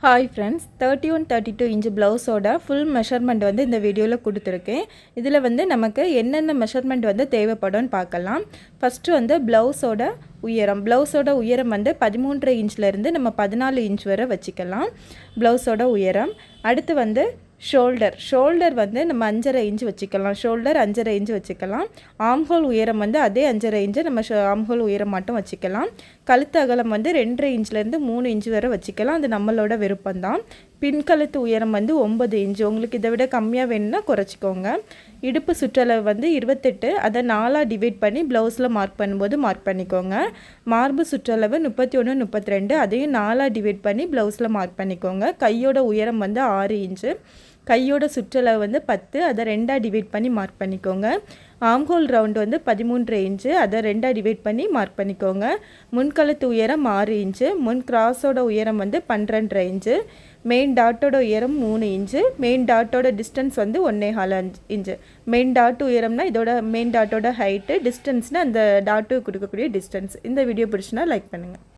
Hi friends 31-32 inch ப்ளவுஸோட full measurement வந்து இந்த வீடியோவில் கொடுத்துருக்கேன். இதில் வந்து நமக்கு என்னென்ன மெஷர்மெண்ட் வந்து தேவைப்படும்னு பார்க்கலாம். ஃபஸ்ட்டு வந்து ப்ளவுஸோட உயரம் வந்து 13.5 இன்ச்லேருந்து நம்ம 14 இன்ச் வரை வச்சுக்கலாம் ப்ளவுஸோட உயரம். அடுத்து வந்து ஷோல்டர் வந்து நம்ம 5.5 இன்ச் வச்சுக்கலாம். ஷோல்டர் 5.5 இன்ச் வச்சுக்கலாம். ஆம்ஹோல் உயரம் வந்து அதே 5.5 இன்ச்சு நம்ம ஆம்ஹோல் உயரம் மட்டும் வச்சுக்கலாம். கழுத்து அகலம் வந்து 2.5 இன்ச்லேருந்து 3 இன்ச் வரை வச்சுக்கலாம். அது நம்மளோட விருப்பம்தான். பின்கழுத்து உயரம் வந்து 9 இன்ச். உங்களுக்கு இதை விட கம்மியாக வேணும்னா குறைச்சிக்கோங்க. இடுப்பு சுற்றளவு வந்து 28. அதை 4ஆக டிவைட் பண்ணி ப்ளவுஸில் மார்க் பண்ணும்போது மார்க் பண்ணிக்கோங்க. மார்பு சுற்றளவு 31, 32. அதையும் 4ஆக டிவைட் பண்ணி ப்ளவுஸில் மார்க் பண்ணிக்கோங்க. கையோட உயரம் வந்து 6 இன்ச்சு. கையோட சுற்றளவு வந்து 10. அதை 2ஆக டிவைட் பண்ணி மார்க் பண்ணிக்கோங்க. ஆம்ஹோல் ரவுண்டு வந்து 13.5 இன்ச்சு. அதை 2ஆக டிவைட் பண்ணி மார்க் பண்ணிக்கோங்க. முன்கழுத்து உயரம் 6 இன்ச்சு. முன் கிராஸோட உயரம் வந்து 12.5 இன்ச்சு. மெயின் டாட்டோட உயரம் 3 இன்ச்சு. மெயின் டாட்டோட டிஸ்டன்ஸ் வந்து 1.25 இன்ச்சு. மெயின் டாட் உயரம்னா இதோட மெயின் டாட்டோட ஹைட்டு, டிஸ்டன்ஸ்னால் அந்த டாட்டு கொடுக்கக்கூடிய டிஸ்டன்ஸ். இந்த வீடியோ பிடிச்சுன்னா லைக் பண்ணுங்கள்.